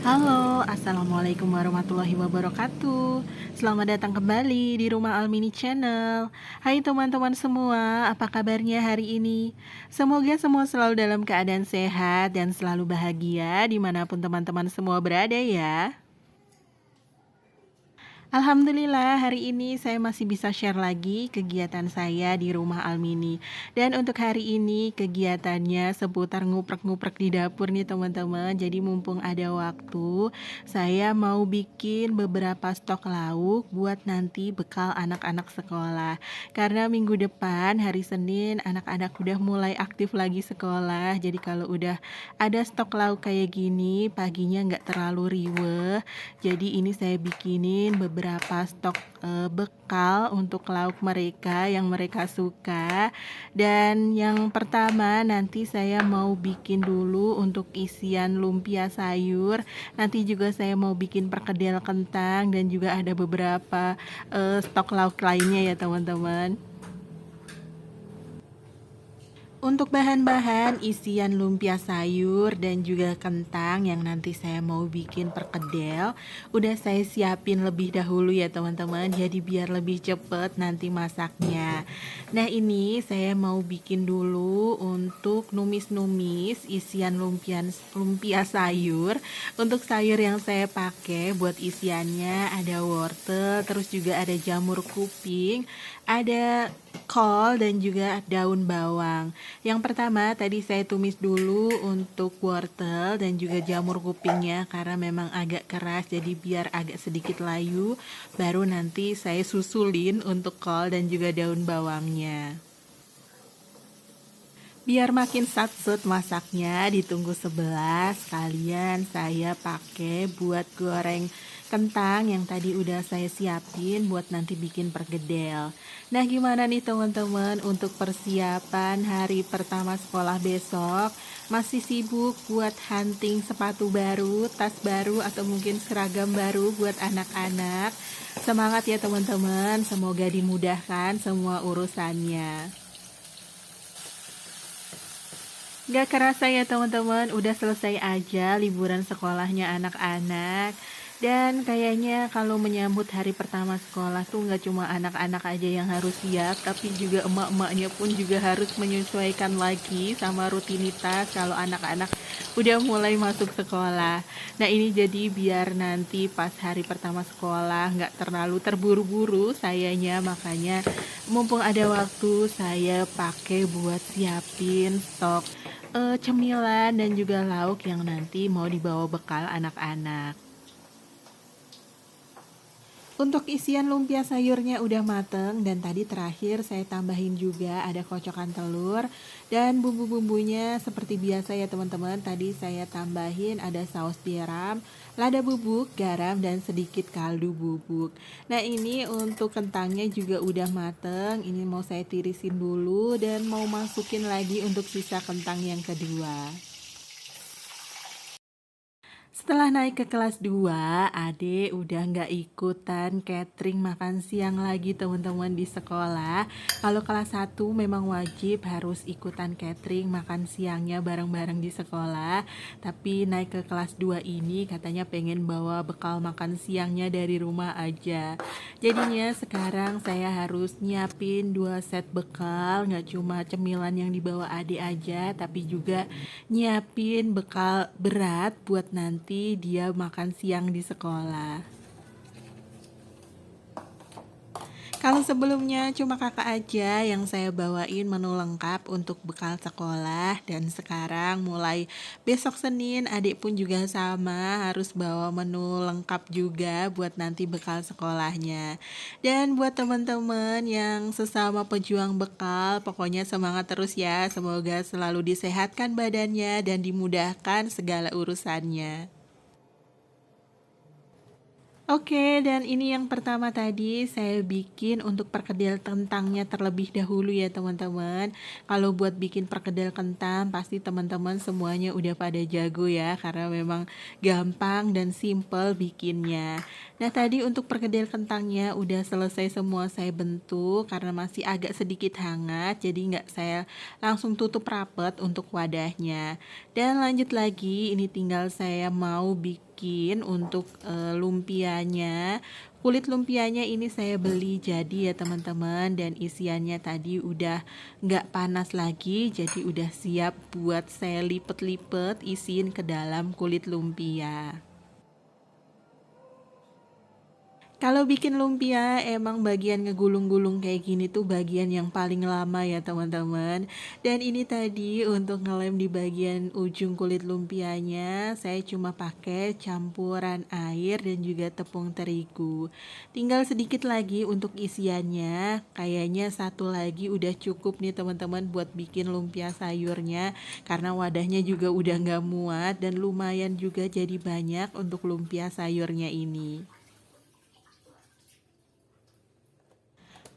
Halo, Assalamualaikum warahmatullahi wabarakatuh. Selamat datang kembali di Rumah Almini Channel. Hai teman-teman semua, apa kabarnya hari ini? Semoga semua selalu dalam keadaan sehat dan selalu bahagia dimanapun teman-teman semua berada ya. Alhamdulillah hari ini saya masih bisa share lagi kegiatan saya di rumah Almini. Dan untuk hari ini kegiatannya seputar nguprek-nguprek di dapur nih teman-teman. Jadi mumpung ada waktu, saya mau bikin beberapa stok lauk buat nanti bekal anak-anak sekolah. Karena minggu depan hari Senin anak-anak udah mulai aktif lagi sekolah. Jadi kalau udah ada stok lauk kayak gini, paginya nggak terlalu riweh. Jadi ini saya bikinin beberapa stok bekal untuk lauk mereka yang mereka suka. Dan yang pertama nanti saya mau bikin dulu untuk isian lumpia sayur. Nanti juga saya mau bikin perkedel kentang dan juga ada beberapa stok lauk lainnya ya teman-teman. Untuk bahan-bahan isian lumpia sayur dan juga kentang yang nanti saya mau bikin perkedel, udah saya siapin lebih dahulu ya teman-teman, jadi biar lebih cepet nanti masaknya. Nah ini saya mau bikin dulu untuk numis-numis isian lumpia sayur. Untuk sayur yang saya pakai buat isiannya ada wortel, terus juga ada jamur kuping, ada kol dan juga daun bawang. Yang pertama tadi saya tumis dulu untuk wortel dan juga jamur kupingnya karena memang agak keras jadi biar agak sedikit layu. Baru nanti saya susulin untuk kol dan juga daun bawangnya. Biar makin satset masaknya ditunggu sebelah sekalian saya pakai buat goreng kentang yang tadi udah saya siapin buat nanti bikin perkedel. Nah gimana nih teman-teman untuk persiapan hari pertama sekolah besok? Masih sibuk buat hunting sepatu baru, tas baru atau mungkin seragam baru buat anak-anak? Semangat ya teman-teman, semoga dimudahkan semua urusannya. Gak kerasa ya teman-teman, udah selesai aja liburan sekolahnya anak-anak. Dan kayaknya kalau menyambut hari pertama sekolah tuh gak cuma anak-anak aja yang harus siap, tapi juga emak-emaknya pun juga harus menyesuaikan lagi sama rutinitas kalau anak-anak udah mulai masuk sekolah. Nah ini jadi biar nanti pas hari pertama sekolah gak terlalu terburu-buru sayanya, makanya mumpung ada waktu saya pakai buat siapin stok cemilan dan juga lauk yang nanti mau dibawa bekal anak-anak. Untuk isian lumpia sayurnya udah mateng dan tadi terakhir saya tambahin juga ada kocokan telur dan bumbu-bumbunya seperti biasa ya teman-teman. Tadi saya tambahin ada saus tiram, lada bubuk, garam dan sedikit kaldu bubuk. Nah ini untuk kentangnya juga udah mateng. Ini mau saya tirisin dulu dan mau masukin lagi untuk sisa kentang yang kedua. Setelah naik ke kelas 2, Ade udah nggak ikutan catering makan siang lagi teman-teman di sekolah. Kalau kelas 1 memang wajib harus ikutan catering makan siangnya bareng-bareng di sekolah. Tapi naik ke kelas 2 ini katanya pengen bawa bekal makan siangnya dari rumah aja. Jadinya sekarang saya harus nyiapin 2 set bekal, nggak cuma cemilan yang dibawa Ade aja, tapi juga nyiapin bekal berat buat nanti dia makan siang di sekolah. Kalau sebelumnya cuma kakak aja yang saya bawain menu lengkap untuk bekal sekolah, dan sekarang mulai besok Senin adik pun juga sama harus bawa menu lengkap juga buat nanti bekal sekolahnya. Dan buat teman-teman yang sesama pejuang bekal, pokoknya semangat terus ya, semoga selalu disehatkan badannya dan dimudahkan segala urusannya. Oke, dan ini yang pertama tadi saya bikin untuk perkedel kentangnya terlebih dahulu ya teman-teman. Kalau buat bikin perkedel kentang pasti teman-teman semuanya udah pada jago ya, karena memang gampang dan simple bikinnya. Nah tadi untuk perkedel kentangnya udah selesai semua saya bentuk karena masih agak sedikit hangat, jadi nggak saya langsung tutup rapet untuk wadahnya. Dan lanjut lagi, ini tinggal saya mau bikin bikin untuk lumpianya. Kulit lumpianya ini saya beli jadi ya teman-teman, dan isiannya tadi udah nggak panas lagi, jadi udah siap buat saya lipet-lipet isiin ke dalam kulit lumpia. Kalau bikin lumpia emang bagian ngegulung-gulung kayak gini tuh bagian yang paling lama ya teman-teman. Dan ini tadi untuk ngelem di bagian ujung kulit lumpianya saya cuma pakai campuran air dan juga tepung terigu. Tinggal sedikit lagi untuk isiannya. Kayaknya satu lagi udah cukup nih teman-teman buat bikin lumpia sayurnya, karena wadahnya juga udah nggak muat dan lumayan juga jadi banyak untuk lumpia sayurnya ini.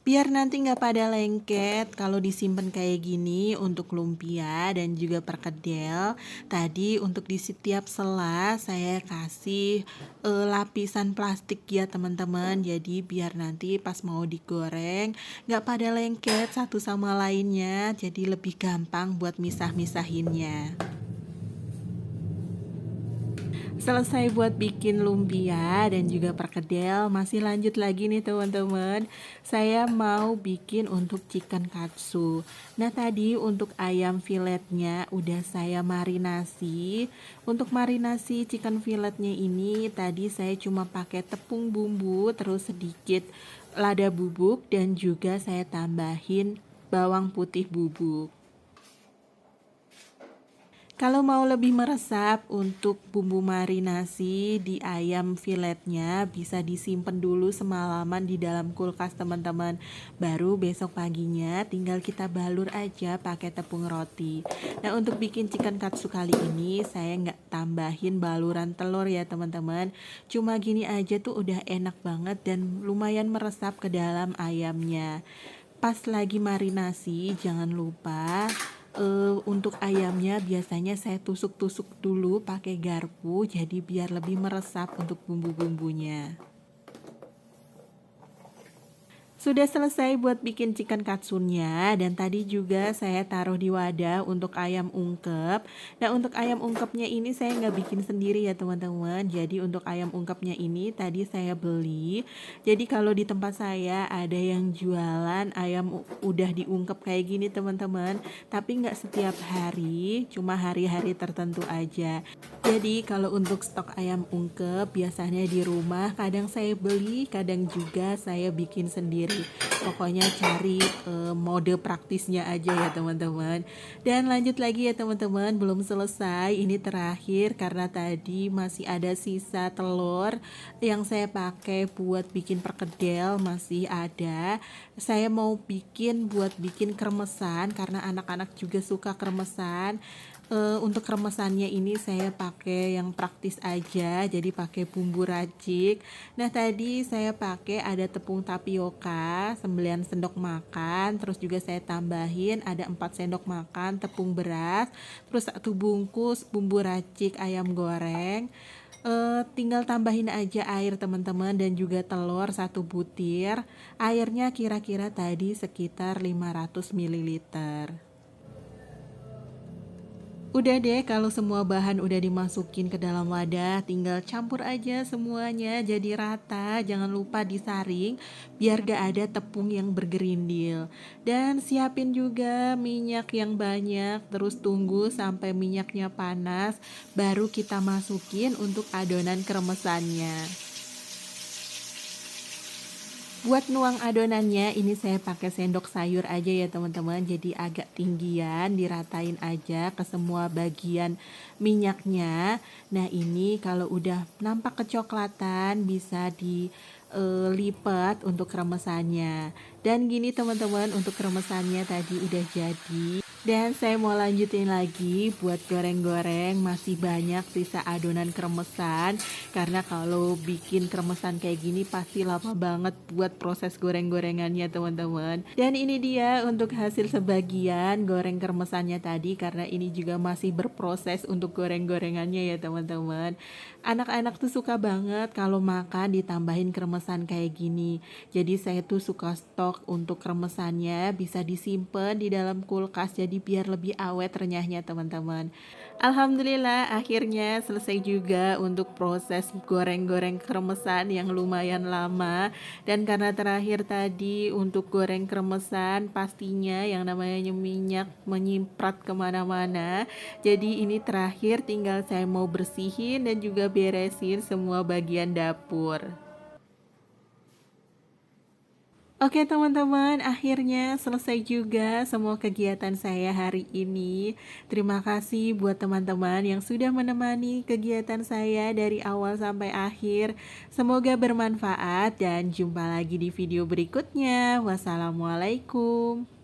Biar nanti nggak pada lengket kalau disimpan kayak gini untuk lumpia dan juga perkedel. Tadi untuk di setiap sela saya kasih lapisan plastik ya teman-teman. Jadi biar nanti pas mau digoreng nggak pada lengket satu sama lainnya. Jadi lebih gampang buat misah-misahinnya. Selesai buat bikin lumpia dan juga perkedel, masih lanjut lagi nih teman-teman. Saya mau bikin untuk chicken katsu. Nah tadi untuk ayam filetnya udah saya marinasi. Untuk marinasi chicken filetnya ini tadi saya cuma pakai tepung bumbu, terus sedikit lada bubuk, dan juga saya tambahin bawang putih bubuk. Kalau mau lebih meresap untuk bumbu marinasi di ayam filetnya bisa disimpan dulu semalaman di dalam kulkas teman-teman. Baru besok paginya tinggal kita balur aja pakai tepung roti. Nah untuk bikin chicken katsu kali ini saya nggak tambahin baluran telur ya teman-teman. Cuma gini aja tuh udah enak banget dan lumayan meresap ke dalam ayamnya. Pas lagi marinasi jangan lupa untuk ayamnya biasanya saya tusuk-tusuk dulu pakai garpu, jadi biar lebih meresap untuk bumbu-bumbunya. Sudah selesai buat bikin chicken katsunnya, dan tadi juga saya taruh di wadah untuk ayam ungkep. Nah untuk ayam ungkepnya ini saya nggak bikin sendiri ya teman-teman. Jadi untuk ayam ungkepnya ini tadi saya beli. Jadi kalau di tempat saya ada yang jualan ayam udah diungkep kayak gini teman-teman. Tapi nggak setiap hari, cuma hari-hari tertentu aja. Jadi kalau untuk stok ayam ungkep biasanya di rumah kadang saya beli, kadang juga saya bikin sendiri. Pokoknya cari mode praktisnya aja ya teman-teman. Dan lanjut lagi ya teman-teman, belum selesai, ini terakhir karena tadi masih ada sisa telur yang saya pakai buat bikin perkedel masih ada. Saya mau bikin buat bikin kremesan karena anak-anak juga suka kremesan. Untuk kremesannya ini saya pakai yang praktis aja, jadi pakai bumbu racik. Nah tadi saya pakai ada tepung tapioka 9 sendok makan, terus juga saya tambahin ada 4 sendok makan tepung beras, terus 1 bungkus bumbu racik ayam goreng. Tinggal tambahin aja air teman-teman, dan juga telur 1 butir. Airnya kira-kira tadi sekitar 500 ml. Udah deh, kalau semua bahan udah dimasukin ke dalam wadah, tinggal campur aja semuanya jadi rata. Jangan lupa disaring biar gak ada tepung yang bergerindil. Dan siapin juga minyak yang banyak, terus tunggu sampai minyaknya panas, baru kita masukin untuk adonan kremesannya. Buat nuang adonannya ini saya pakai sendok sayur aja ya teman-teman, jadi agak tinggian, diratain aja ke semua bagian minyaknya. Nah ini kalau udah nampak kecoklatan bisa dilipat untuk kremesannya. Dan gini teman-teman, untuk kremesannya tadi udah jadi. Dan saya mau lanjutin lagi buat goreng-goreng, masih banyak sisa adonan kremesan. Karena kalau bikin kremesan kayak gini pasti lama banget buat proses goreng-gorengannya teman-teman. Dan ini dia untuk hasil sebagian goreng kremesannya tadi, karena ini juga masih berproses untuk goreng-gorengannya ya teman-teman. Anak-anak tuh suka banget kalau makan ditambahin kremesan kayak gini. Jadi saya tuh suka stok untuk kremesannya, bisa disimpan di dalam kulkas jadi jadi biar lebih awet renyahnya teman-teman. Alhamdulillah akhirnya selesai juga untuk proses goreng-goreng kremesan yang lumayan lama. Dan karena terakhir tadi untuk goreng kremesan pastinya yang namanya minyak menyimprat kemana-mana. Jadi ini terakhir tinggal saya mau bersihin dan juga beresin semua bagian dapur. Oke teman-teman, akhirnya selesai juga semua kegiatan saya hari ini. Terima kasih buat teman-teman yang sudah menemani kegiatan saya dari awal sampai akhir. Semoga bermanfaat dan jumpa lagi di video berikutnya. Wassalamualaikum.